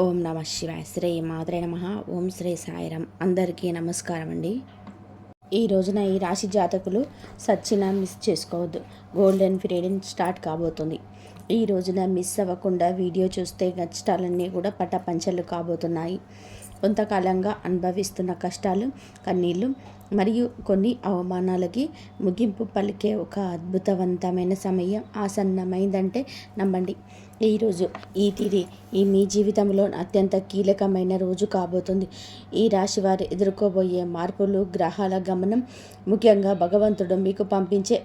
ఓం నమ శివాయ. శ్రీ మాత్రే నమ. ఓం శ్రీ సాయిరామ్. అందరికీ నమస్కారం అండి. ఈ రోజున ఈ రాశి జాతకులు సచ్చినా మిస్ చేసుకోవద్దు. గోల్డెన్ పీరియడ్ స్టార్ట్ కాబోతుంది. ఈ రోజున మిస్ అవ్వకుండా వీడియో చూస్తే కష్టాలన్నీ కూడా పట్టపంచలు కాబోతున్నాయి. కొంతకాలంగా అనుభవిస్తున్న కష్టాలు, కన్నీళ్ళు మరియు కొన్ని అవమానాలకి ముగింపు పలికే ఒక అద్భుతవంతమైన సమయం ఆసన్నమైందంటే నమ్మండి. ఈరోజు ఈ తిథి మీ జీవితంలో అత్యంత కీలకమైన రోజు కాబోతుంది. ఈ రాశి వారు ఎదుర్కోబోయే మార్పులు, గ్రహాల గమనం, ముఖ్యంగా భగవంతుడు మీకు పంపించే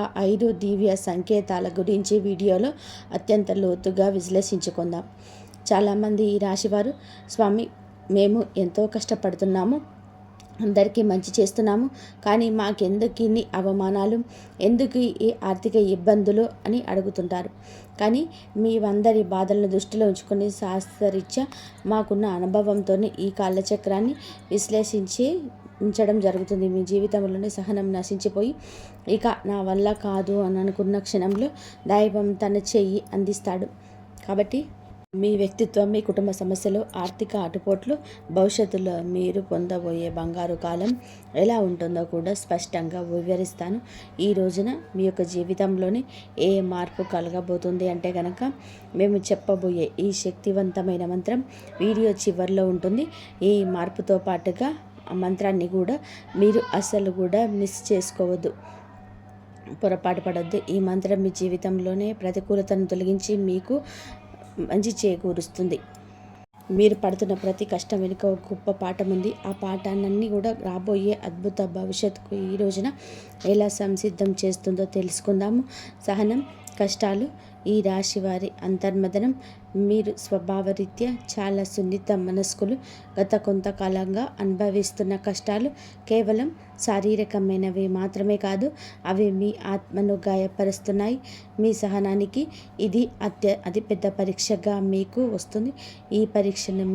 ఆ 5 దివ్య సంకేతాల గురించి వీడియోలో అత్యంత లోతుగా విశ్లేషించుకుందాం. చాలామంది ఈ రాశివారు, స్వామి మేము ఎంతో కష్టపడుతున్నాము, అందరికీ మంచి చేస్తున్నాము, కానీ మాకెందుకు ఇన్ని అవమానాలు, ఎందుకు ఈ ఆర్థిక ఇబ్బందులు అని అడుగుతుంటారు. కానీ మీవందరి బాధలను దృష్టిలో ఉంచుకొని శాస్త్రరీత్యా మాకున్న అనుభవంతో ఈ కాలచక్రాన్ని విశ్లేషించి ఉంచడం జరుగుతుంది. మీ జీవితంలోనే సహనం నశించిపోయి ఇక నా వల్ల కాదు అని అనుకున్న క్షణంలో దైవం తన చెయ్యి అందిస్తాడు. కాబట్టి మీ వ్యక్తిత్వం, మీ కుటుంబ సమస్యలు, ఆర్థిక ఆటుపోట్లు, భవిష్యత్తులో మీరు పొందబోయే బంగారు కాలం ఎలా ఉంటుందో కూడా స్పష్టంగా వివరిస్తాను. ఈ రోజున మీ యొక్క జీవితంలోని ఏ మార్పు కలగబోతుంది అంటే కనుక మేము చెప్పబోయే ఈ శక్తివంతమైన మంత్రం వీడియో చివరిలో ఉంటుంది. ఈ మార్పుతో పాటుగా ఆ మంత్రాన్ని కూడా మీరు అస్సలు కూడా మిస్ చేసుకోవద్దు, పొరపాటు పడొద్దు. ఈ మంత్రం మీ జీవితంలోనే ప్రతికూలతను తొలగించి మీకు మంచి చేకూరుస్తుంది. మీరు పడుతున్న ప్రతి కష్టం వెనుక ఒక గొప్ప పాఠం ఉంది. ఆ పాఠాన్ని కూడా రాబోయే అద్భుత భవిష్యత్తుకు ఈ రోజున ఎలా సంసిద్ధం చేస్తుందో తెలుసుకుందాము. సహనం, కష్టాలు, ఈ రాశి వారి అంతర్మదనం. మీరు స్వభావరీత్యా చాలా సున్నిత మనస్కులు. గత కొంతకాలంగా అనుభవిస్తున్న కష్టాలు కేవలం శారీరకమైనవి మాత్రమే కాదు, అవి మీ ఆత్మను గాయపరుస్తున్నాయి. మీ సహనానికి ఇది అతి పెద్ద పరీక్షగా మీకు వస్తుంది. ఈ పరీక్షను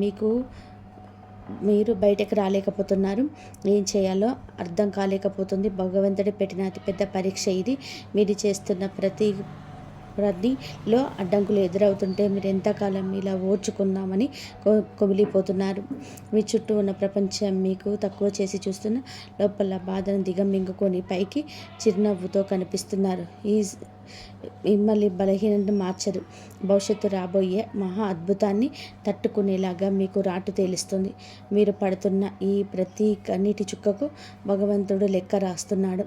మీరు బయటకు రాలేకపోతున్నారు. ఏం చేయాలో అర్థం కాలేకపోతుంది. భగవంతుడి పెట్టిన అతిపెద్ద పరీక్ష ఇది. మీరు చేస్తున్న ప్రతిలో అడ్డంకులు ఎదురవుతుంటే మీరు ఎంతకాలం ఇలా ఓర్చుకుందామని కొమిలిపోతున్నారు. మీ చుట్టూ ఉన్న ప్రపంచం మీకు తక్కువ చేసి చూస్తున్న లోపల బాధను దిగమింగుకొని పైకి చిరునవ్వుతో కనిపిస్తున్నారు. మిమ్మల్ని బలహీనతను మార్చరు. భవిష్యత్తు రాబోయే మహా అద్భుతాన్ని తట్టుకునేలాగా మీకు రాటు తేలుస్తుంది. మీరు పడుతున్న ఈ ప్రతి కన్నీటి చుక్కకు భగవంతుడు లెక్క రాస్తున్నాడు.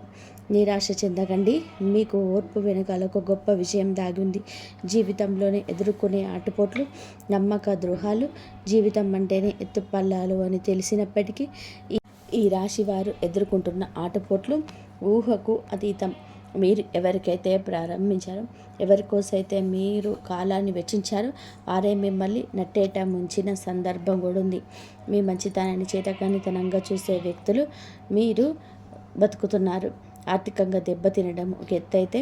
నిరాశ చెందకండి. మీకు ఓర్పు వెనుకాల ఒక గొప్ప విజయం దాగింది. జీవితంలోనే ఎదుర్కొనే ఆటుపోట్లు, నమ్మక ద్రోహాలు, జీవితం అంటేనే ఎత్తుపల్లాలు అని తెలిసినప్పటికీ ఈ రాశి వారు ఎదుర్కొంటున్న ఆటుపోట్లు ఊహకు అతీతం. మీరు ఎవరికైతే ప్రారంభించారో, ఎవరికోసైతే మీరు కాలాన్ని వెచ్చించారో వారే మిమ్మల్ని నట్టేట ముంచిన సందర్భం కూడా ఉంది. మీ మంచితనాన్ని చేతకానితనంగా చూసే వ్యక్తులు మీరు బతుకుతున్నారు. ఆర్థికంగా దెబ్బతినడం ఒక ఎత్తైతే,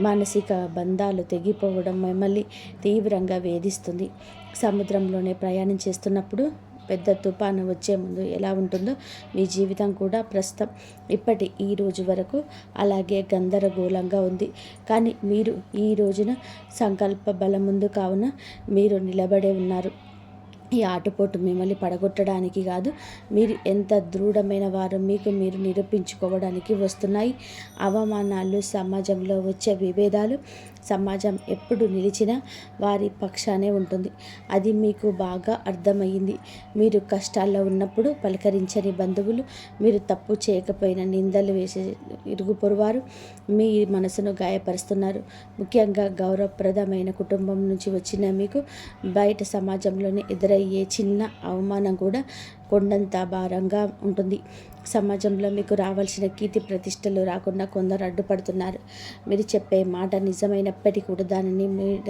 మానసిక బంధాలు తెగిపోవడం మిమ్మల్ని తీవ్రంగా వేధిస్తుంది. సముద్రంలోనే ప్రయాణం చేస్తున్నప్పుడు పెద్ద తుఫాను వచ్చే ముందు ఎలా ఉంటుందో మీ జీవితం కూడా ప్రస్తుతం ఈ రోజు వరకు అలాగే గందరగోళంగా ఉంది. కానీ మీరు ఈ రోజున సంకల్ప బలం ముందు కావున మీరు నిలబడే ఉన్నారు. ఈ ఆటుపోటు మిమ్మల్ని పడగొట్టడానికి కాదు, మీరు ఎంత దృఢమైన వారు మీకు మీరు నిరూపించుకోవడానికి వస్తున్నాయి. అవమానాలు, సమాజంలో వచ్చే విభేదాలు, సమాజం ఎప్పుడు నిలిచినా వారి పక్షానే ఉంటుంది. అది మీకు బాగా అర్థమయ్యింది. మీరు కష్టాల్లో ఉన్నప్పుడు పలకరించని బంధువులు, మీరు తప్పు చేయకపోయినా నిందలు వేసే ఇరుగు పొరువారు మీ మనసును గాయపరుస్తున్నారు. ముఖ్యంగా గౌరవప్రదమైన కుటుంబం నుంచి వచ్చిన మీకు బయట సమాజంలోనే ఎదురయ్యే చిన్న అవమానం కూడా కొండంత భారంగా ఉంటుంది. సమాజంలో మీకు రావాల్సిన కీర్తి ప్రతిష్టలు రాకుండా కొందరు అడ్డుపడుతున్నారు. మీరు చెప్పే మాట నిజమైనప్పటికీ కూడా దానిని మీద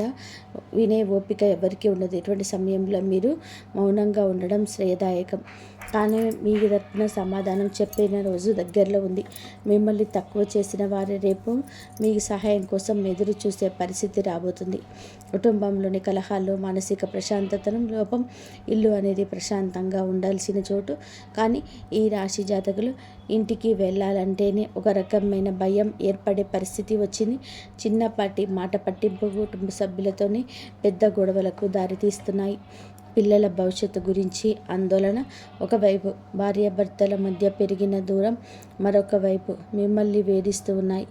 వినే ఓపిక ఎవరికీ ఉండదు. ఇటువంటి సమయంలో మీరు మౌనంగా ఉండడం శ్రేయదాయకం. కానీ మీ తరపున సమాధానం చెప్పిన రోజు దగ్గరలో ఉంది. మిమ్మల్ని తక్కువ చేసిన వారి రేపు మీ సహాయం కోసం ఎదురు చూసే పరిస్థితి రాబోతుంది. కుటుంబంలోని కలహాలు, మానసిక ప్రశాంతతను లోపం. ఇల్లు అనేది ప్రశాంతంగా ఉండాల్సిన చోటు, కానీ ఈ రాశి జాతకులు ఇంటికి వెళ్ళాలంటేనే ఒక రకమైన భయం ఏర్పడే పరిస్థితి వచ్చింది. చిన్నపాటి మాట పట్టింపు కుటుంబ సభ్యులతోనే పెద్ద గొడవలకు దారితీస్తున్నాయి. పిల్లల భవిష్యత్తు గురించి ఆందోళన. ఒకవైపు భార్యాభర్తల మధ్య పెరిగిన దూరం, మరొక వైపు మిమ్మల్ని వేధిస్తూ ఉన్నాయి.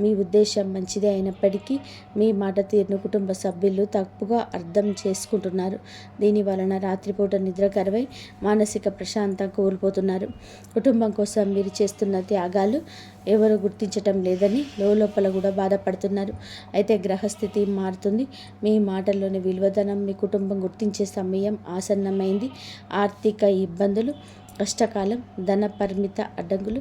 మీ ఉద్దేశం మంచిదే అయినప్పటికీ మీ మాట తీరును కుటుంబ సభ్యులు తప్పుగా అర్థం చేసుకుంటున్నారు. దీని వలన రాత్రిపూట నిద్ర కరువై మానసిక ప్రశాంతత కోల్పోతున్నారు. కుటుంబం కోసం మీరు చేస్తున్న త్యాగాలు ఎవరు గుర్తించటం లేదని లోపల కూడా బాధపడుతున్నారు. అయితే గ్రహస్థితి మారుతుంది. మీ మాటల్లోని విలువధనం మీ కుటుంబం గుర్తించే సమయం ఆసన్నమైంది. ఆర్థిక ఇబ్బందులు, కష్టకాలం, ధన పరిమిత అడ్డంకులు.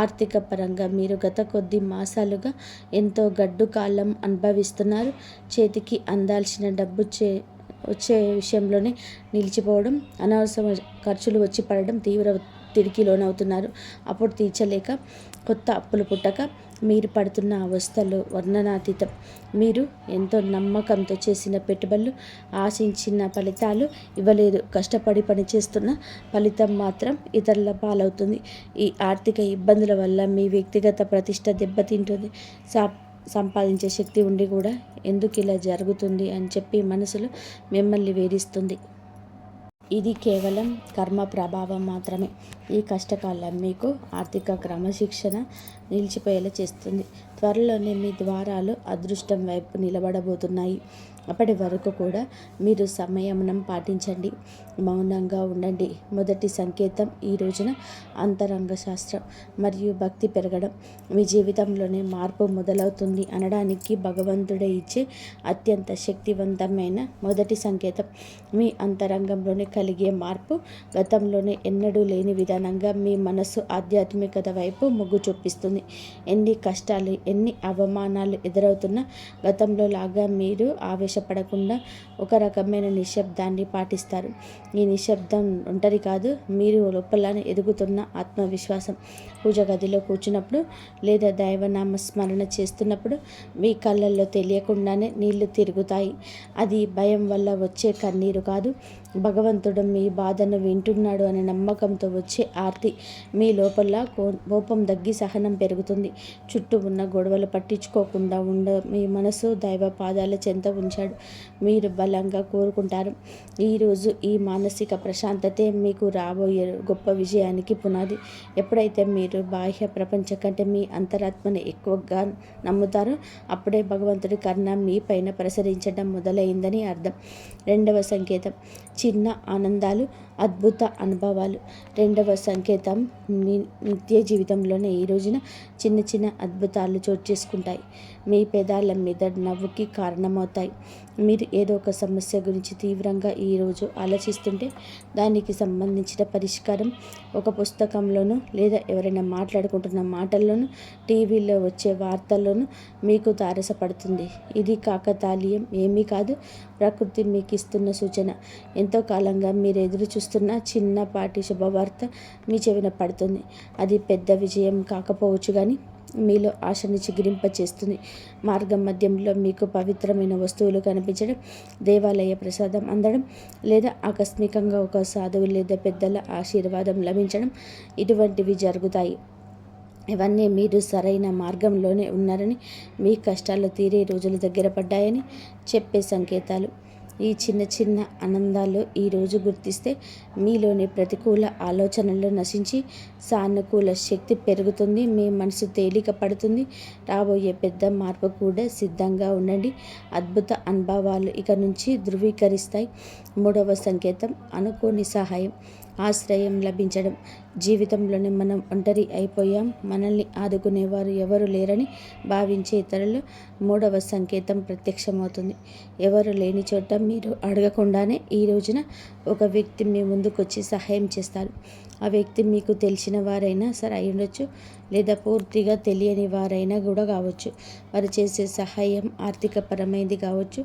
ఆర్థిక పరంగా మీరు గత కొద్ది మాసాలుగా ఎంతో గడ్డు కాలం అనుభవిస్తున్నారు. చేతికి అందాల్సిన డబ్బు వచ్చే విషయంలోనే నిలిచిపోవడం, అనవసర ఖర్చులు వచ్చి పడడం, తీవ్ర ఒత్తిడికి లోనవుతున్నారు. అప్పుడు తీర్చలేక కొత్త అప్పులు పుట్టక మీరు పడుతున్న అవస్థలు వర్ణనాతీతం. మీరు ఎంతో నమ్మకంతో చేసిన పెట్టుబడులు ఆశించిన ఫలితాలు ఇవ్వలేదు. కష్టపడి పనిచేస్తున్న ఫలితం మాత్రం ఇతరుల పాలవుతుంది. ఈ ఆర్థిక ఇబ్బందుల వల్ల మీ వ్యక్తిగత ప్రతిష్ట దెబ్బతింటుంది. సంపాదించే శక్తి ఉండి కూడా ఎందుకు ఇలా జరుగుతుంది అని చెప్పి మనసులో మిమ్మల్ని వేధిస్తుంది. ఇది కేవలం కర్మ ప్రభావం మాత్రమే. ఈ కష్టకాలం మీకు ఆర్థిక క్రమశిక్షణ నిలిచిపోయేలా చేస్తుంది. త్వరలోనే మీ ద్వారాలు అదృష్టం వైపు నిలబడబోతున్నాయి. అప్పటి వరకు కూడా మీరు సంయమనం పాటించండి, మౌనంగా ఉండండి. మొదటి సంకేతం ఈ రోజున అంతరంగ శాస్త్రం మరియు భక్తి పెరగడం. మీ జీవితంలోనే మార్పు మొదలవుతుంది అనడానికి భగవంతుడే ఇచ్చే అత్యంత శక్తివంతమైన మొదటి సంకేతం. మీ అంతరంగంలోనే కలిగే మార్పు గతంలోనే ఎన్నడూ లేని విధానంగా మీ మనస్సు ఆధ్యాత్మికత వైపు మొగ్గు చూపిస్తుంది. ఎన్ని కష్టాలు, ఎన్ని అవమానాలు ఎదురవుతున్నా గతంలో లాగా మీరు ఆవేశపడకుండా ఒక రకమైన నిశ్శబ్దాన్ని పాటిస్తారు. ఈ నిశ్శబ్దం ఒంటరి కాదు, మీరు లోపల ఎదుగుతున్న ఆత్మవిశ్వాసం. పూజ గదిలో కూర్చున్నప్పుడు లేదా దైవనామ స్మరణ చేస్తున్నప్పుడు మీ కళ్ళల్లో తెలియకుండానే నీళ్లు తిరుగుతాయి. అది భయం వల్ల వచ్చే కన్నీరు కాదు, భగవంతుడు మీ బాధను వింటున్నాడు అనే నమ్మకంతో వచ్చే ఆర్తి. మీ లోపల కోపం తగ్గి సహనం పెరుగుతుంది. చుట్టూ ఉన్న గొడవలు పట్టించుకోకుండా మీ మనసు దైవ పాదాల చెంత ఉంచాడు. మీరు బలంగా కోరుకుంటారు. ఈరోజు ఈ మానసిక ప్రశాంతతే మీకు రాబోయే గొప్ప విజయానికి పునాది. ఎప్పుడైతే మీరు బాహ్య ప్రపంచం కంటే మీ అంతరాత్మని ఎక్కువగా నమ్ముతారో అప్పుడే భగవంతుడి కరుణ మీ పైన ప్రసరించడం మొదలైందని అర్థం. రెండవ సంకేతం చిన్న ఆనందాలు, అద్భుత అనుభవాలు. రెండవ సంకేతం మీ నిత్య జీవితంలోనే ఈ రోజున చిన్న చిన్న అద్భుతాలు చోటు చేసుకుంటాయి. మీ పెదాల మీద నవ్వుకి కారణమవుతాయి. మీరు ఏదో ఒక సమస్య గురించి తీవ్రంగా ఈరోజు ఆలోచిస్తుంటే దానికి సంబంధించిన పరిష్కారం ఒక పుస్తకంలోనూ లేదా ఎవరైనా మాట్లాడుకుంటున్న మాటల్లోనూ టీవీలో వచ్చే వార్తల్లోనూ మీకు తారసపడుతుంది. ఇది కాకతాళీయం ఏమీ కాదు, ప్రకృతి మీకు ఇస్తున్న సూచన. ఎంతో కాలంగా మీరు ఎదురు చూస్తున్న చిన్నపాటి శుభవార్త మీ చెవిన పడుతుంది. అది పెద్ద విజయం కాకపోవచ్చు కానీ మీలో ఆశని చిగురింపచేస్తుంది. మార్గం మధ్యంలో మీకు పవిత్రమైన వస్తువులు కనిపించడం, దేవాలయ ప్రసాదం అందడం లేదా ఆకస్మికంగా ఒక సాధువు లేదా పెద్దల ఆశీర్వాదం లభించడం ఇటువంటివి జరుగుతాయి. ఇవన్నీ మీరు సరైన మార్గంలోనే ఉన్నారని, మీ కష్టాలు తీరే రోజులు దగ్గర పడ్డాయని చెప్పే సంకేతాలు. ఈ చిన్న చిన్న ఆనందాలు ఈరోజు గుర్తిస్తే మీలోని ప్రతికూల ఆలోచనలు నశించి సానుకూల శక్తి పెరుగుతుంది. మీ మనసు తేలిక పడుతుంది. రాబోయే పెద్ద మార్పు కూడా సిద్ధంగా ఉండండి. అద్భుత అనుభవాలు ఇక నుంచి ధృవీకరిస్తాయి. మూడవ సంకేతం అనుకోని సహాయం, ఆశ్రయం లభించడం. జీవితంలోనే మనం ఒంటరి అయిపోయాం, మనల్ని ఆదుకునేవారు ఎవరు లేరని భావించే ఇతరులు మూడవ సంకేతం ప్రత్యక్షమవుతుంది. ఎవరు లేని చోట మీరు అడగకుండానే ఈ రోజున ఒక వ్యక్తి మీ ముందుకు వచ్చి సహాయం చేస్తారు. ఆ వ్యక్తి మీకు తెలిసిన వారైనా సరే అయి ఉండొచ్చు, లేదా పూర్తిగా తెలియని వారైనా కూడా కావచ్చు. వారు చేసే సహాయం ఆర్థికపరమైనది కావచ్చు,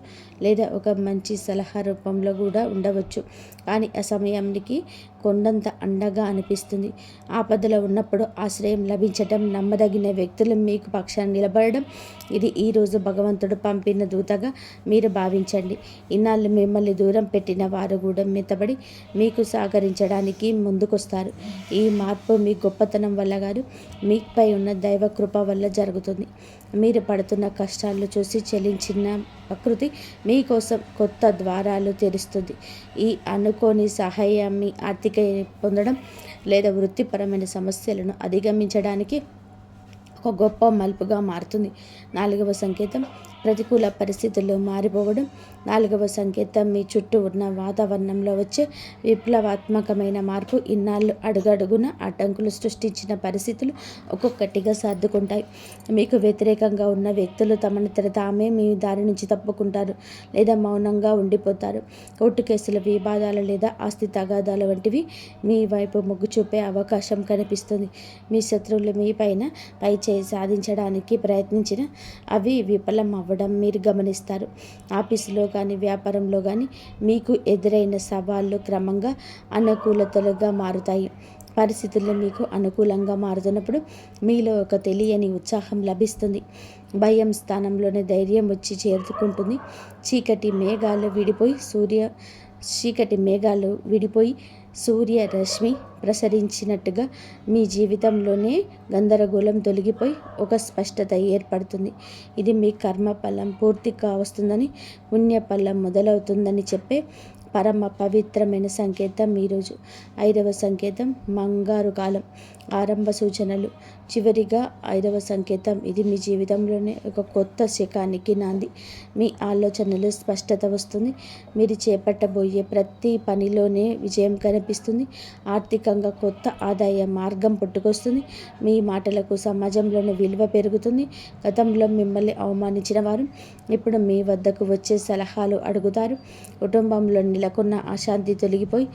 లేదా ఒక మంచి సలహా రూపంలో కూడా ఉండవచ్చు. కానీ ఆ సమయానికి కొండంత అండగా అనిపిస్తుంది. ఆపదలో ఉన్నప్పుడు ఆశ్రయం లభించడం, నమ్మదగిన వ్యక్తులు మీకు పక్షాన నిలబడడం, ఇది ఈరోజు భగవంతుడు పంపిన దూతగా మీరు భావించండి. ఇన్నాళ్ళు మిమ్మల్ని దూరం పెట్టిన వారు కూడా మెత్తబడి మీకు సహకరించడానికి ముందుకొస్తారు. ఈ మార్పు మీ గొప్పతనం వల్ల కాదు, మీపై ఉన్న దైవ కృప వల్ల జరుగుతుంది. మీరు పడుతున్న కష్టాలు చూసి చెలించిన ప్రకృతి మీకోసం కొత్త ద్వారాలు తెరుస్తుంది. ఈ అనుకోని సహాయాన్ని ఆర్థిక పొందడం లేదా వృత్తిపరమైన సమస్యలను అధిగమించడానికి ఒక గొప్ప మలుపుగా మారుతుంది. 4వ సంకేతం ప్రతికూల పరిస్థితులు మారిపోవడం. 4వ సంకేతం మీ చుట్టూ ఉన్న వాతావరణంలో వచ్చే విప్లవాత్మకమైన మార్పు. ఇన్నాళ్ళు అడుగడుగున అడ్డంకులు సృష్టించిన పరిస్థితులు ఒక్కొక్కటిగా సర్దుకుంటాయి. మీకు వ్యతిరేకంగా ఉన్న వ్యక్తులు తమను తామే మీ దారి నుంచి తప్పుకుంటారు లేదా మౌనంగా ఉండిపోతారు. కోర్టు కేసుల వివాదాలు లేదా ఆస్తి తగాదాలు వంటివి మీ వైపు మొగ్గు చూపే అవకాశం కనిపిస్తుంది. మీ శత్రువులు మీ పైన పైచేయి సాధించడానికి ప్రయత్నించిన అవి విఫలం అవ్వడం మీరు గమనిస్తారు. ఆఫీసులో కానీ వ్యాపారంలో కానీ మీకు ఎదురైన సవాళ్ళు క్రమంగా అనుకూలతలుగా మారుతాయి. పరిస్థితులు మీకు అనుకూలంగా మారుతున్నప్పుడు మీలో ఒక తెలియని ఉత్సాహం లభిస్తుంది. భయం స్థానంలోనే ధైర్యం వచ్చి చేరుకుంటుంది. చీకటి మేఘాలు విడిపోయి సూర్యరశ్మి ప్రసరించినట్టుగా మీ జీవితంలోనే గందరగోళం తొలగిపోయి ఒక స్పష్టత ఏర్పడుతుంది. ఇది మీ కర్మఫలం పూర్తి కావస్తుందని, పుణ్యఫలం మొదలవుతుందని చెప్పే పరమ పవిత్రమైన సంకేతం ఈరోజు. 5వ సంకేతం బంగారు కాలం, ఆరంభ సూచనలు. చివరిగా 5వ సంకేతం ఇది మీ జీవితంలోనే ఒక కొత్త శకానికి నాంది. మీ ఆలోచనలు స్పష్టత వస్తుంది. మీరు చేపట్టబోయే ప్రతి పనిలోనే విజయం కనిపిస్తుంది. ఆర్థికంగా కొత్త ఆదాయ మార్గం పుట్టుకొస్తుంది. మీ మాటలకు సమాజంలోని విలువ పెరుగుతుంది. గతంలో మిమ్మల్ని అవమానించిన వారు ఇప్పుడు మీ వద్దకు వచ్చే సలహాలు అడుగుతారు. కుటుంబంలో నెలకొన్న అశాంతి తొలగిపోయి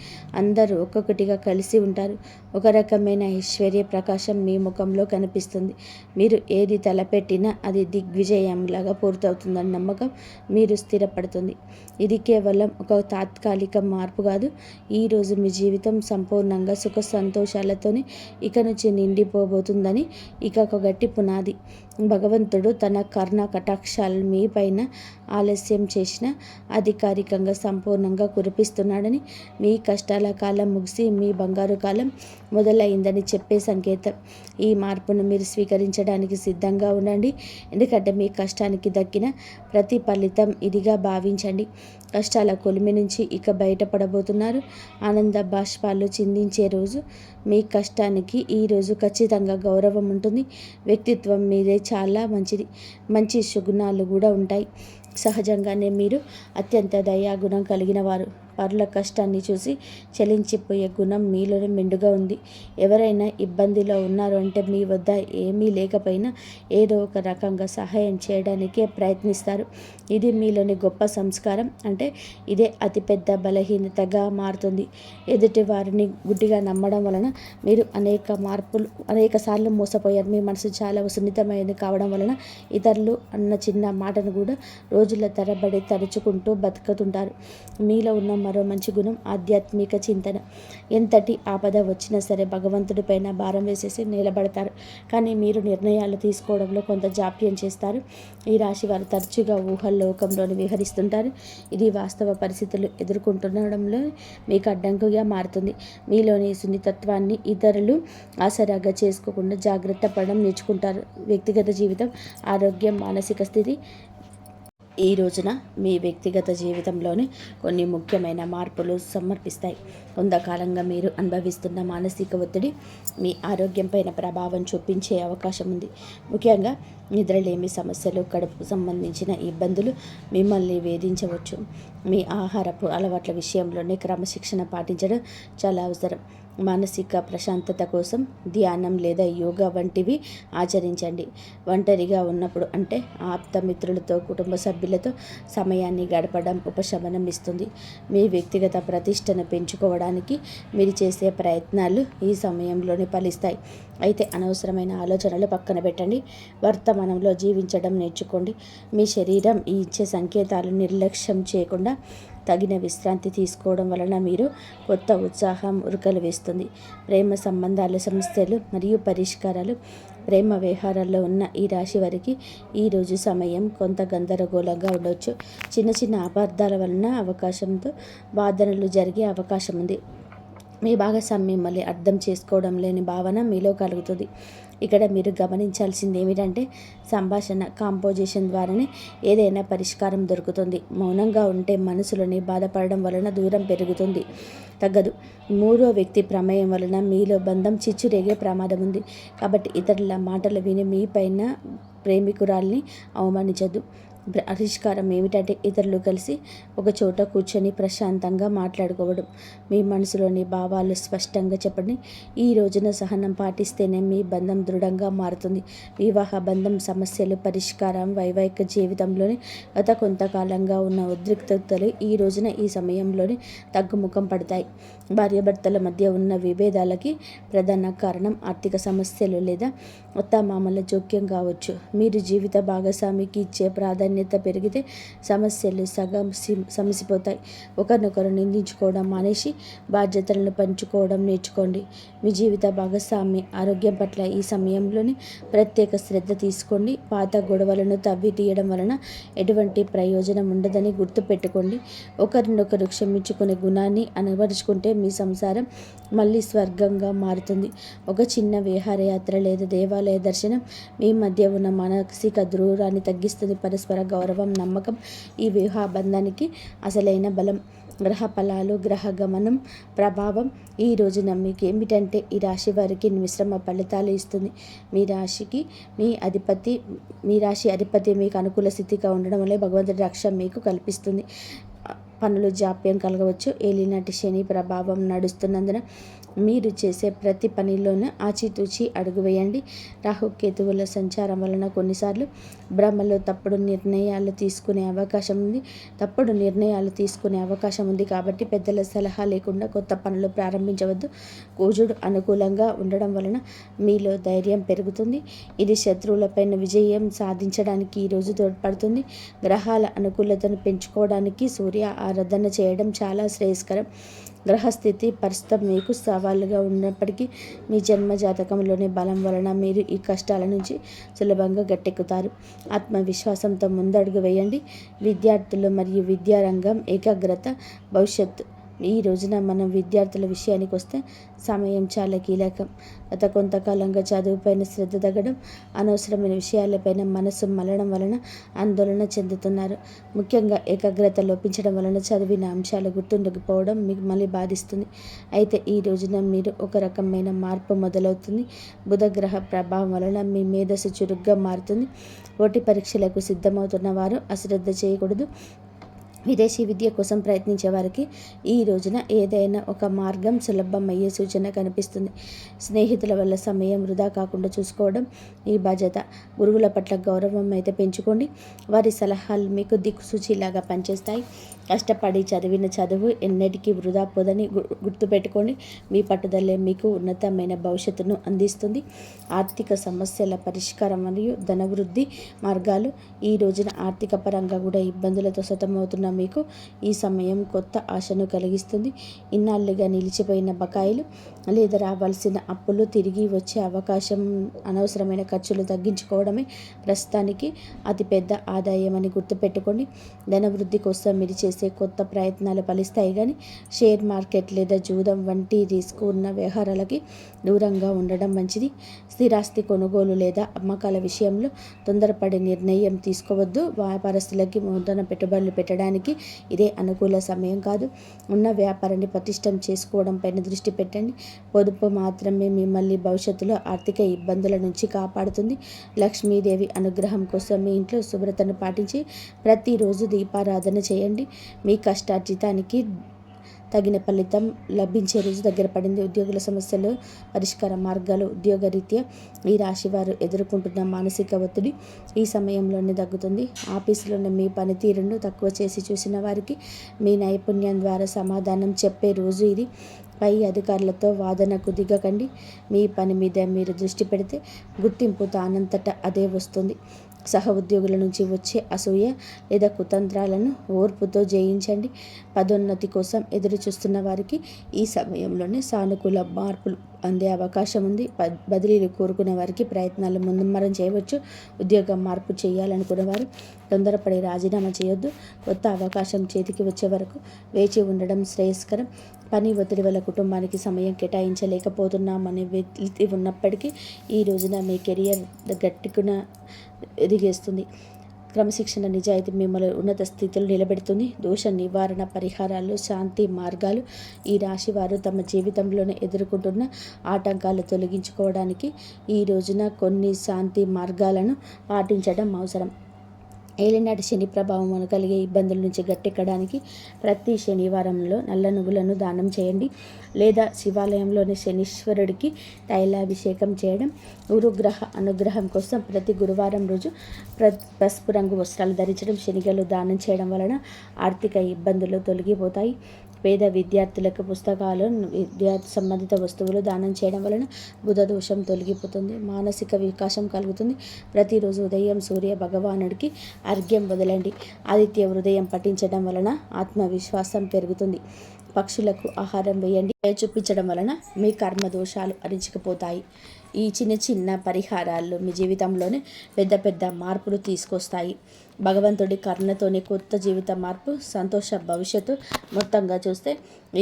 అందరూ ఒక్కొక్కటిగా కలిసి ఉంటారు. ఒక రకమైన ఐశ్వర్య ప్రకాశం మీ ముఖంలో కనిపిస్తుంది. మీరు ఏది తలపెట్టినా అది దిగ్విజయంలాగా పూర్తవుతుందన్న నమ్మకం మీరు స్థిరపడుతుంది. ఇది కేవలం ఒక తాత్కాలిక మార్పు కాదు. ఈరోజు మీ జీవితం సంపూర్ణంగా సుఖ సంతోషాలతోనే ఇక నుంచి నిండిపోబోతుందని ఇక ఒక గట్టి పునాది. భగవంతుడు తన కర్ణ కటాక్షాలను మీ పైన ఆలస్యం చేసిన అధికారికంగా సంపూర్ణంగా కురిపిస్తున్నాడని, మీ కష్టాల కాలం ముగిసి మీ బంగారు కాలం మొదలైందని చెప్పే సంకేతం. ఈ మార్పును మీరు స్వీకరించడానికి సిద్ధంగా ఉండండి. ఎందుకంటే మీ కష్టానికి దక్కిన ప్రతి ఫలితం ఇదిగా భావించండి. కష్టాల కొలిమి నుంచి ఇక బయటపడబోతున్నారు. ఆనంద బాష్పాలు చిందించే రోజు. మీ కష్టానికి ఈరోజు ఖచ్చితంగా గౌరవం ఉంటుంది. వ్యక్తిత్వం మీదే చాలా మంచిది. మంచి సుగుణాలు కూడా ఉంటాయి. సహజంగానే మీరు అత్యంత దయాగుణం కలిగిన వారు. పరుల కష్టాన్ని చూసి చలించిపోయే గుణం మీలోనే మెండుగా ఉంది. ఎవరైనా ఇబ్బందిలో ఉన్నారు అంటే మీ వద్ద ఏమీ లేకపోయినా ఏదో ఒక రకంగా సహాయం చేయడానికే ప్రయత్నిస్తారు. ఇది మీలోని గొప్ప సంస్కారం. అంటే ఇదే అతిపెద్ద బలహీనతగా మారుతుంది. ఎదుటి వారిని గుడ్డిగా నమ్మడం వలన మీరు అనేక సార్లు మోసపోయారు. మీ మనసు చాలా సున్నితమైనది కావడం వలన ఇతరులు అన్న చిన్న మాటను కూడా రోజుల తరబడి తరుచుకుంటూ బతుకుతుంటారు. మీలో ఉన్న మరో మంచి గుణం ఆధ్యాత్మిక చింతన. ఎంతటి ఆపద వచ్చినా సరే భగవంతుడి పైన భారం వేసేసి నిలబడతారు. కానీ మీరు నిర్ణయాలు తీసుకోవడంలో కొంత జాప్యం చేస్తారు. ఈ రాశి వారు తరచుగా ఊహల్లోకంలోని విహరిస్తుంటారు. ఇది వాస్తవ పరిస్థితులు ఎదుర్కొంటుండడంలో మీకు అడ్డంకుగా మారుతుంది. మీలోని సున్నితత్వాన్ని ఇతరులు ఆసరాగా చేసుకోకుండా జాగ్రత్త పడడం నేర్చుకుంటారు. వ్యక్తిగత జీవితం, ఆరోగ్యం, మానసిక స్థితి. ఈ రోజున మీ వ్యక్తిగత జీవితంలోని కొన్ని ముఖ్యమైన మార్పులు సమర్పిస్తాయి. కొంతకాలంగా మీరు అనుభవిస్తున్న మానసిక ఒత్తిడి మీ ఆరోగ్యంపైన ప్రభావం చూపించే అవకాశం ఉంది. ముఖ్యంగా నిద్రలేమి సమస్యలు, కడుపుకు సంబంధించిన ఇబ్బందులు మిమ్మల్ని వేధించవచ్చు. మీ ఆహారపు అలవాట్ల విషయంలోనే క్రమశిక్షణ పాటించడం చాలా అవసరం. మానసిక ప్రశాంతత కోసం ధ్యానం లేదా యోగా వంటివి ఆచరించండి. ఒంటరిగా ఉన్నప్పుడు అంటే ఆప్తమిత్రులతో, కుటుంబ సభ్యులతో సమయాన్ని గడపడం ఉపశమనం ఇస్తుంది. మీ వ్యక్తిగత ప్రతిష్టను పెంచుకోవడానికి మీరు చేసే ప్రయత్నాలు ఈ సమయంలోనే ఫలిస్తాయి. అయితే అనవసరమైన ఆలోచనలు పక్కన పెట్టండి. వర్తమానంలో జీవించడం నేర్చుకోండి. మీ శరీరం ఇచ్చే సంకేతాలు నిర్లక్ష్యం చేయకుండా తగిన విశ్రాంతి తీసుకోవడం వలన మీరు కొత్త ఉత్సాహం ఉరకలు వేస్తుంది. ప్రేమ సంబంధాల సమస్యలు మరియు పరిష్కారాలు. ప్రేమ వ్యవహారాల్లో ఉన్న ఈ రాశి వారికి ఈరోజు సమయం కొంత గందరగోళంగా ఉండవచ్చు. చిన్న చిన్న అపార్థాల వలన అవకాశంతో వాదనలు జరిగే అవకాశం ఉంది. మీ భాగస్వామి మిమ్మల్ని అర్థం చేసుకోవడం లేని భావన మీలో కలుగుతుంది. ఇక్కడ మీరు గమనించాల్సింది ఏమిటంటే సంభాషణ కాంపోజిషన్ ద్వారానే ఏదైనా పరిష్కారం దొరుకుతుంది. మౌనంగా ఉంటే మనసులోని బాధపడడం వలన దూరం పెరుగుతుంది, తగ్గదు. మూడో వ్యక్తి ప్రమేయం వలన మీలో బంధం చిచ్చురేగే ప్రమాదం ఉంది. కాబట్టి ఇతరుల మాటలు విని మీ పైన ప్రేమికురాల్ని అవమానించద్దు. పరిష్కారం ఏమిటంటే ఇతరులు కలిసి ఒక చోట కూర్చొని ప్రశాంతంగా మాట్లాడుకోవడం. మీ మనసులోని భావాలు స్పష్టంగా చెప్పండి. ఈ రోజున సహనం పాటిస్తేనే మీ బంధం దృఢంగా మారుతుంది. వివాహ బంధం సమస్యలు పరిష్కారం. వైవాహిక జీవితంలోని గత కొంతకాలంగా ఉన్న ఉద్రిక్తతలు ఈ రోజున ఈ సమయంలోనే తగ్గుముఖం పడతాయి. భార్యాభర్తల మధ్య ఉన్న విభేదాలకి ప్రధాన కారణం ఆర్థిక సమస్యలు లేదా అత్తామామల జోక్యం కావచ్చు. మీరు జీవిత భాగస్వామికి ఇచ్చే ప్రాధాన్యత పెరిగితే సమస్యలు సగం సమసిపోతాయి. ఒకరినొకరు నిందించుకోవడం మానేసి బాధ్యతలను పంచుకోవడం నేర్చుకోండి. మీ జీవిత భాగస్వామి ఆరోగ్యం పట్ల ఈ సమయంలోని ప్రత్యేక శ్రద్ధ తీసుకోండి. పాత గొడవలను తవ్వి తీయడం వలన ఎటువంటి ప్రయోజనం ఉండదని గుర్తుపెట్టుకోండి. ఒకరినొకరు క్షమించుకునే గుణాన్ని అలవరుచుకుంటే మీ సంసారం మళ్ళీ స్వర్గంగా మారుతుంది. ఒక చిన్న విహారయాత్ర లేదా దేవాలయ దర్శనం మీ మధ్య ఉన్న మానసిక దూరాన్ని తగ్గిస్తుంది. పరస్పర గౌరవం, నమ్మకం ఈ వివాహ బంధానికి అసలైన బలం. గ్రహ ఫలాలు, గ్రహ గమనం ప్రభావం ఈ రోజున మీకు ఏమిటంటే ఈ రాశి వారికి మిశ్రమ ఫలితాలు ఇస్తుంది. మీ రాశి అధిపతి మీకు అనుకూల స్థితిగా ఉండడం వల్ల భగవంతుడి రక్ష మీకు కల్పిస్తుంది. పనులు జాప్యం కలగవచ్చు. ఏలినాటి శని ప్రభావం నడుస్తున్నందున మీరు చేసే ప్రతి పనిలోనూ ఆచితూచి అడుగు వేయండి. రాహుకేతువుల సంచారం వలన కొన్నిసార్లు భ్రమలో తప్పుడు నిర్ణయాలు తీసుకునే అవకాశం ఉంది. కాబట్టి పెద్దల సలహా లేకుండా కొత్త పనులు ప్రారంభించవద్దు. కుజుడు అనుకూలంగా ఉండడం వలన మీలో ధైర్యం పెరుగుతుంది. ఇది శత్రువులపైన విజయం సాధించడానికి ఈరోజు తోడ్పడుతుంది. గ్రహాల అనుకూలతను పెంచుకోవడానికి సూర్య ఆరాధన చేయడం చాలా శ్రేయస్కరం. గ్రహస్థితి ప్రస్తుతం మీకు సవాలుగా ఉన్నప్పటికీ మీ జన్మ జాతకంలోని బలం వలన మీరు ఈ కష్టాల నుంచి సులభంగా గట్టెక్కుతారు. ఆత్మవిశ్వాసంతో ముందడుగు వేయండి. విద్యార్థులు మరియు విద్యారంగం ఏకాగ్రత భవిష్యత్తు. ఈ రోజున మనం విద్యార్థుల విషయానికి వస్తే సమయం చాలా కీలకం. గత కొంతకాలంగా చదువుపైన శ్రద్ధ తగ్గడం, అనవసరమైన విషయాలపైన మనసు మలడం వలన ఆందోళన చెందుతున్నారు. ముఖ్యంగా ఏకాగ్రత లోపించడం వలన చదివిన అంశాలు గుర్తుండకపోవడం మిమ్మల్ని బాధిస్తుంది. అయితే ఈ రోజున మీరు ఒక రకమైన మార్పు మొదలవుతుంది. బుధగ్రహ ప్రభావం వలన మీ మేధస్సు చురుగ్గా మారుతుంది. పోటీ పరీక్షలకు సిద్ధమవుతున్న వారు అశ్రద్ధ చేయకూడదు. విదేశీ విద్య కోసం ప్రయత్నించే వారికి ఈ రోజున ఏదైనా ఒక మార్గం సులభమయ్యే సూచన కనిపిస్తుంది. స్నేహితుల వల్ల సమయం వృధా కాకుండా చూసుకోవడం ఈ బాధ్యత. గురువుల పట్ల గౌరవం అయితే పెంచుకోండి. వారి సలహాలు మీకు దిక్సూచిలాగా పనిచేస్తాయి. కష్టపడి చదివిన చదువు ఎన్నటికీ వృధా పోదని గుర్తుపెట్టుకోండి. మీ పట్టుదలే మీకు ఉన్నతమైన భవిష్యత్తును అందిస్తుంది. ఆర్థిక సమస్యల పరిష్కారం మరియు ధనవృద్ధి మార్గాలు. ఈ రోజున ఆర్థిక పరంగా కూడా ఇబ్బందులతో సతమవుతున్న మీకు ఈ సమయం కొత్త ఆశను కలిగిస్తుంది. ఇన్నాళ్ళుగా నిలిచిపోయిన బకాయిలు లేదా రావాల్సిన అప్పులు తిరిగి వచ్చే అవకాశం. అనవసరమైన ఖర్చులు తగ్గించుకోవడమే ప్రస్తుతానికి అతిపెద్ద ఆదాయం అని గుర్తుపెట్టుకోండి. ధనవృద్ధి కోసం మీరు చేసే కొత్త ప్రయత్నాలు ఫలిస్తాయి, కానీ షేర్ మార్కెట్ లేదా జూదం వంటి రిస్క్ ఉన్న వ్యవహారాలకి దూరంగా ఉండడం మంచిది. స్థిరాస్తి కొనుగోలు లేదా అమ్మకాల విషయంలో తొందరపడే నిర్ణయం తీసుకోవద్దు. వ్యాపారస్తులకి నూతన పెట్టుబడులు పెట్టడానికి ఇదే అనుకూల సమయం కాదు. ఉన్న వ్యాపారాన్ని పటిష్టం చేసుకోవడం పైన దృష్టి పెట్టండి. పొదుపు మాత్రమే మిమ్మల్ని భవిష్యత్తులో ఆర్థిక ఇబ్బందుల నుంచి కాపాడుతుంది. లక్ష్మీదేవి అనుగ్రహం కోసం మీ ఇంట్లో శుభ్రతను పాటించి ప్రతిరోజు దీపారాధన చేయండి. మీ కష్టార్జితానికి తగిన ఫలితం లభించే రోజు దగ్గర పడింది. ఉద్యోగుల సమస్యలు పరిష్కార మార్గాలు. ఉద్యోగరీత్యా ఈ రాశి వారు ఎదుర్కొంటున్న మానసిక ఒత్తిడి ఈ సమయంలోనే తగ్గుతుంది. ఆఫీసులోని మీ పనితీరును తక్కువ చేసి చూసిన వారికి మీ నైపుణ్యం ద్వారా సమాధానం చెప్పే రోజు ఇది. పై అధికారులతో వాదనకు దిగకండి. మీ పని మీద మీరు దృష్టి పెడితే గుర్తింపు తానంతట అదే వస్తుంది. సహ ఉద్యోగుల నుంచి వచ్చే అసూయ లేదా కుతంత్రాలను ఓర్పుతో జయించండి. పదోన్నతి కోసం ఎదురు చూస్తున్న వారికి ఈ సమయంలోనే సానుకూల మార్పులు అందే అవకాశం ఉంది. బదిలీలు కోరుకునే వారికి ప్రయత్నాలు ముమ్మరం చేయవచ్చు. ఉద్యోగం మార్పు చేయాలనుకునే వారు తొందరపడి రాజీనామా చేయొద్దు. కొత్త అవకాశం చేతికి వచ్చే వరకు వేచి ఉండడం శ్రేయస్కరం. పని ఒత్తిడి వల్ల కుటుంబానికి సమయం కేటాయించలేకపోతున్నామనే వెలితి ఉన్నప్పటికీ ఈ రోజున మీ కెరియర్ గట్టుకున ఎదిగేస్తుంది. క్రమశిక్షణ నిజాయితీ మిమ్మల్ని ఉన్నత స్థితిలో నిలబెడుతుంది. దోష నివారణ పరిహారాలు, శాంతి మార్గాలు. ఈ రాశి వారు తమ జీవితంలోనే ఎదుర్కొంటున్న ఆటంకాలు తొలగించుకోవడానికి ఈ రోజున కొన్ని శాంతి మార్గాలను పాటించడం అవసరం. ఏలినాటి శని ప్రభావం కలిగే ఇబ్బందుల నుంచి గట్టెక్కడానికి ప్రతి శనివారంలో నల్ల నువ్వులను దానం చేయండి, లేదా శివాలయంలోని శనీశ్వరుడికి తైలాభిషేకం చేయడం. గురుగ్రహ అనుగ్రహం కోసం ప్రతి గురువారం రోజు పసుపు రంగు వస్త్రాలు ధరించడం, శనిగలు దానం చేయడం వలన ఆర్థిక ఇబ్బందులు తొలగిపోతాయి. పేద విద్యార్థులకు పుస్తకాలు, విద్యార్థి సంబంధిత వస్తువులు దానం చేయడం వలన బుధ దోషం తొలగిపోతుంది, మానసిక వికాసం కలుగుతుంది. ప్రతిరోజు ఉదయం సూర్య భగవానుడికి అర్ఘ్యం వదలండి. ఆదిత్య హృదయం పఠించడం వలన ఆత్మవిశ్వాసం పెరుగుతుంది. పక్షులకు ఆహారం వేయండి. చూపించడం వలన మీ కర్మ దోషాలు అరించుకుపోతాయి. ఈ చిన్న చిన్న పరిహారాలు మీ జీవితంలోనే పెద్ద పెద్ద మార్పులు తీసుకొస్తాయి. భగవంతుడి కరుణతోనే కొత్త జీవిత మార్పు, సంతోష భవిష్యత్తు. మొత్తంగా చూస్తే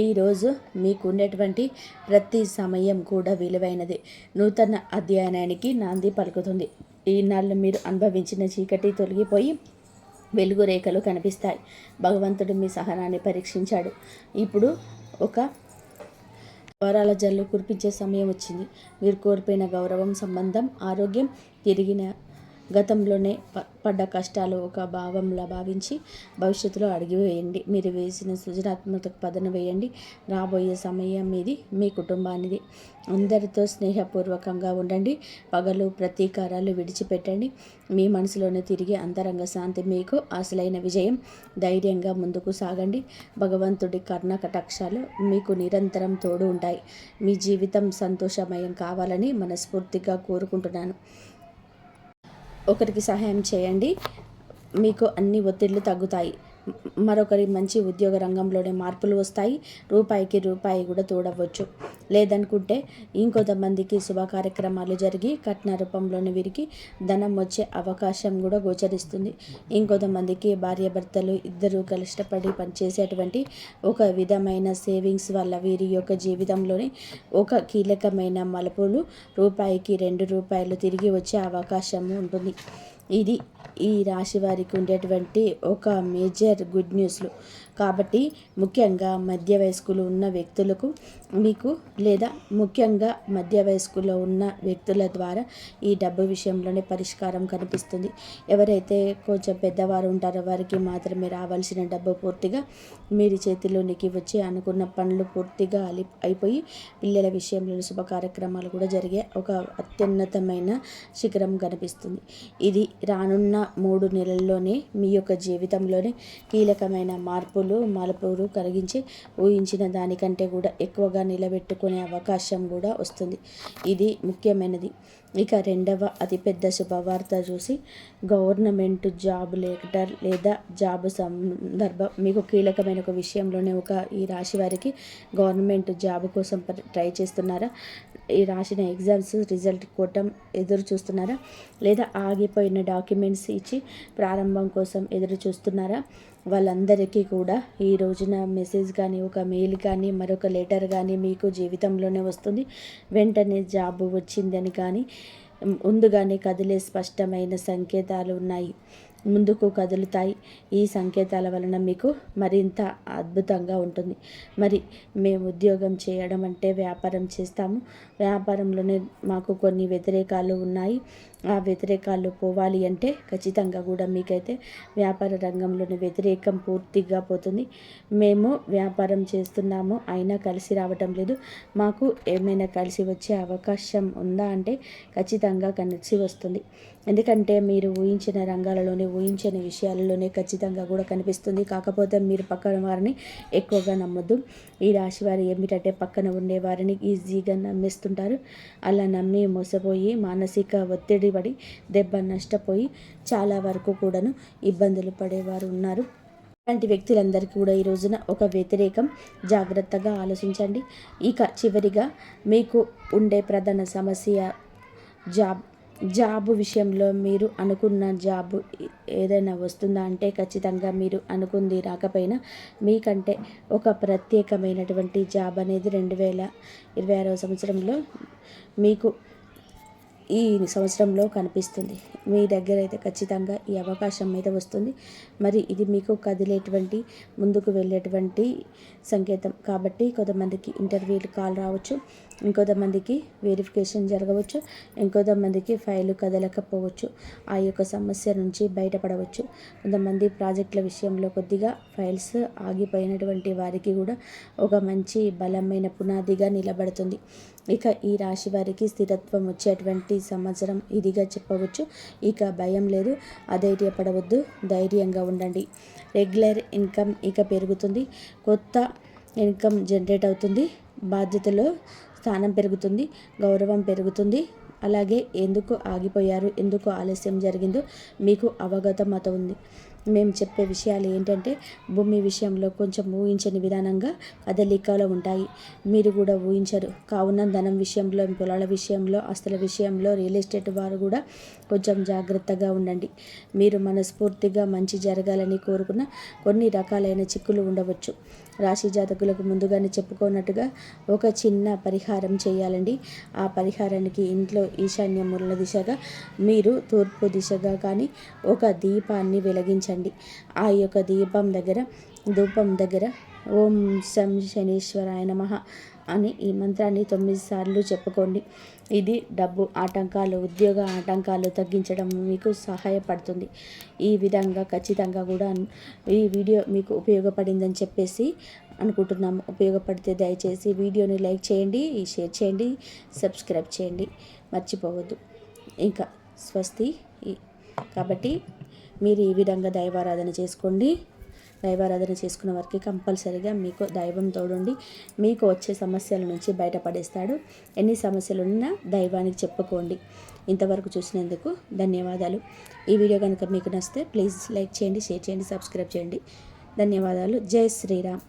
ఈరోజు మీకు ఉండేటువంటి ప్రతి సమయం కూడా విలువైనది. నూతన అధ్యయనానికి నాంది పలుకుతుంది. ఈనాళ్ళు మీరు అనుభవించిన చీకటి తొలగిపోయి వెలుగు రేఖలు కనిపిస్తాయి. భగవంతుడు మీ సహనాన్ని పరీక్షించాడు. ఇప్పుడు ఒక వరాల జల్లు కురిపించే సమయం వచ్చింది. మీరు కోల్పోయిన గౌరవం, సంబంధం, ఆరోగ్యం తిరిగిన గతంలోనే పడ్డ కష్టాలు ఒక భావంలా భావించి భవిష్యత్తులో అడిగి వేయండి. మీరు వేసిన సృజనాత్మక పదన వేయండి. రాబోయే సమయం ఇది మీ కుటుంబానిది. అందరితో స్నేహపూర్వకంగా ఉండండి. పగలు ప్రతీకారాలు విడిచిపెట్టండి. మీ మనసులోనే తిరిగి అంతరంగ శాంతి మీకు అసలైన విజయం. ధైర్యంగా ముందుకు సాగండి. భగవంతుడి కర్ణ కటాక్షాలు మీకు నిరంతరం తోడు ఉంటాయి. మీ జీవితం సంతోషమయం కావాలని మనస్ఫూర్తిగా కోరుకుంటున్నాను. ఒకరికి సహాయం చేయండి, మీకు అన్ని ఒత్తిళ్లు తగ్గుతాయి. మరొకరి మంచి ఉద్యోగ రంగంలోనే మార్పులు వస్తాయి. రూపాయికి రూపాయి కూడా తోడవచ్చు. లేదనుకుంటే ఇంకొంతమందికి శుభ కార్యక్రమాలు జరిగి కట్న రూపంలోని వీరికి ధనం వచ్చే అవకాశం కూడా గోచరిస్తుంది. ఇంకొంతమందికి భార్యాభర్తలు ఇద్దరూ కష్టపడి పనిచేసేటువంటి ఒక విధమైన సేవింగ్స్ వల్ల వీరి యొక్క జీవితంలోని ఒక కీలకమైన మలుపులు, రూపాయికి 2 రూపాయలు తిరిగి వచ్చే అవకాశం ఉంటుంది. ఇది ఈ రాశి వారికి ఉండేటువంటి ఒక మేజర్ గుడ్ న్యూస్లు. కాబట్టి ముఖ్యంగా మధ్య వయస్కులు ఉన్న వ్యక్తులకు మీకు, లేదా ముఖ్యంగా మధ్య వయస్కులో ఉన్న వ్యక్తుల ద్వారా ఈ డబ్బు విషయంలోనే పరిష్కారం కనిపిస్తుంది. ఎవరైతే కొంచెం పెద్దవారు ఉంటారో వారికి మాత్రమే రావాల్సిన డబ్బు పూర్తిగా మీరు చేతిలోనికి వచ్చి అనుకున్న పనులు పూర్తిగా అయిపోయి పిల్లల విషయంలో శుభ కార్యక్రమాలు కూడా జరిగే ఒక అత్యున్నతమైన శిఖరం కనిపిస్తుంది. ఇది రానున్న 3 నెలల్లోనే మీ యొక్క జీవితంలోనే కీలకమైన మలుపులు కలిగించి ఊహించిన దానికంటే కూడా ఎక్కువగా నిలబెట్టుకునే అవకాశం కూడా వస్తుంది. ఇది ముఖ్యమైనది. ఇక రెండవ అతిపెద్ద శుభవార్త చూసి, గవర్నమెంట్ జాబ్ లెటర్ లేదా జాబ్ సందర్భం మీకు కీలకమైన ఒక విషయంలోనే ఈ రాశి వారికి గవర్నమెంట్ జాబ్ కోసం ట్రై చేస్తున్నారా? ఈ రాసిన ఎగ్జామ్స్ రిజల్ట్ కోసం ఎదురు చూస్తున్నారా? లేదా ఆగిపోయిన డాక్యుమెంట్స్ ఇచ్చి ప్రారంభం కోసం ఎదురు చూస్తున్నారా? వాళ్ళందరికీ కూడా ఈ రోజున మెసేజ్ కానీ, ఒక మెయిల్ కానీ, మరొక లెటర్ కానీ మీకు జీవితంలోనే వస్తుంది. వెంటనే జాబ్ వచ్చిందని కానీ ముందుగానే కదిలే స్పష్టమైన సంకేతాలు ఉన్నాయి. ముందుకు కదులుతాయి. ఈ సంకేతాల వలన మీకు మరింత అద్భుతంగా ఉంటుంది. మరి మేము ఉద్యోగం చేయడం అంటే వ్యాపారం చేస్తాము. వ్యాపారంలోనే మాకు కొన్ని వ్యతిరేకాలు ఉన్నాయి. ఆ వ్యతిరేకాలు పోవాలి అంటే ఖచ్చితంగా కూడా మీకైతే వ్యాపార రంగంలోని వ్యతిరేకం పూర్తిగా పోతుంది. మేము వ్యాపారం చేస్తున్నాము, అయినా కలిసి రావటం లేదు. మాకు ఏమైనా కలిసి వచ్చే అవకాశం ఉందా అంటే ఖచ్చితంగా కలిసి వస్తుంది. ఎందుకంటే మీరు ఊహించిన రంగాలలోనే, ఊహించని విషయాలలోనే ఖచ్చితంగా కూడా కనిపిస్తుంది. కాకపోతే మీరు పక్కన వారిని ఎక్కువగా నమ్మొద్దు. ఈ రాశి వారు ఏమిటంటే పక్కన ఉండే వారిని ఈజీగా నమ్మేస్తుంటారు. అలా నమ్మి మోసపోయి మానసిక ఒత్తిడి కిందికి పడి దెబ్బ నష్టపోయి చాలా వరకు కూడాను ఇబ్బందులు పడేవారు ఉన్నారు. అలాంటి వ్యక్తులందరికీ కూడా ఈ రోజున ఒక వ్యతిరేకం. జాగ్రత్తగా ఆలోచించండి. ఇక చివరిగా మీకు ఉండే ప్రధాన సమస్య జాబు విషయంలో మీరు అనుకున్న జాబు ఏదైనా వస్తుందా అంటే ఖచ్చితంగా మీరు అనుకుంది రాకపోయినా మీకంటే ఒక ప్రత్యేకమైనటువంటి జాబ్ అనేది 2026వ సంవత్సరంలో మీకు ఈ సంవత్సరంలో కనిపిస్తుంది. మీ దగ్గర అయితే ఖచ్చితంగా ఈ అవకాశం మీద వస్తుంది. మరి ఇది మీకు కదిలేటువంటి ముందుకు వెళ్ళేటువంటి సంకేతం. కాబట్టి కొంతమందికి ఇంటర్వ్యూలు కాల్ రావచ్చు, ఇంకొంతమందికి వెరిఫికేషన్ జరగవచ్చు, ఇంకొంతమందికి ఫైలు కదలకపోవచ్చు. ఆ యొక్క సమస్య నుంచి బయటపడవచ్చు. కొంతమంది ప్రాజెక్టుల విషయంలో కొద్దిగా ఫైల్స్ ఆగిపోయినటువంటి వారికి కూడా ఒక మంచి బలమైన పునాదిగా నిలబడుతుంది. ఇక ఈ రాశి వారికి స్థిరత్వం వచ్చేటువంటి సంవత్సరం ఇదిగా చెప్పవచ్చు. ఇక భయం లేదు, అధైర్యపడవద్దు, ధైర్యంగా ఉండండి. రెగ్యులర్ ఇన్కమ్ ఇక పెరుగుతుంది. కొత్త ఇన్కమ్ జనరేట్ అవుతుంది. బాధ్యతలో స్థానం పెరుగుతుంది, గౌరవం పెరుగుతుంది. అలాగే ఎందుకు ఆగిపోయారు, ఎందుకు ఆలస్యం జరిగిందో మీకు అవగతం అవుతుంది. మేము చెప్పే విషయాలు ఏంటంటే భూమి విషయంలో కొంచెం ఊహించని విధానంగా కదలికలు ఉంటాయి. మీరు కూడా ఊహించరు. కావున ధనం విషయంలో, పొలాల విషయంలో, ఆస్తుల విషయంలో, రియల్ ఎస్టేట్ వారు కూడా కొంచెం జాగ్రత్తగా ఉండండి. మీరు మనస్ఫూర్తిగా మంచి జరగాలని కోరుకున్న కొన్ని రకాలైన చిక్కులు ఉండవచ్చు. రాశి జాతకులకు ముందుగానే చెప్పుకున్నట్టుగా ఒక చిన్న పరిహారం చేయాలండి. ఆ పరిహారానికి ఇంట్లో ఈశాన్య మూల దిశగా మీరు తూర్పు దిశగా కానీ ఒక దీపాన్ని వెలిగించండి. ఆ యొక్క ధూపం దగ్గర ఓం శం శనీశ్వరాయ నమః అని ఈ మంత్రాన్ని 9 సార్లు చెప్పుకోండి. ఇది డబ్బు ఆటంకాలు, ఉద్యోగ ఆటంకాలు తగ్గించడం మీకు సహాయపడుతుంది. ఈ విధంగా ఖచ్చితంగా కూడా ఈ వీడియో మీకు ఉపయోగపడిందని చెప్పేసి అనుకుంటున్నాము. ఉపయోగపడితే దయచేసి వీడియోని లైక్ చేయండి, షేర్ చేయండి, సబ్స్క్రైబ్ చేయండి, మర్చిపోవద్దు. ఇంకా స్వస్తి. కాబట్టి మీరు ఈ విధంగా దైవారాధన చేసుకోండి. దైవారాధన చేసుకున్న వారికి కంపల్సరీగా మీకు దైవం తోడుండి మీకు వచ్చే సమస్యల నుంచి బయటపడేస్తాడు. ఎన్ని సమస్యలు ఉన్నా దైవానికి చెప్పుకోండి. ఇంతవరకు చూసినందుకు ధన్యవాదాలు. ఈ వీడియో కనుక మీకు నచ్చితే ప్లీజ్ లైక్ చేయండి, షేర్ చేయండి, సబ్స్క్రైబ్ చేయండి. ధన్యవాదాలు. జై శ్రీరామ్.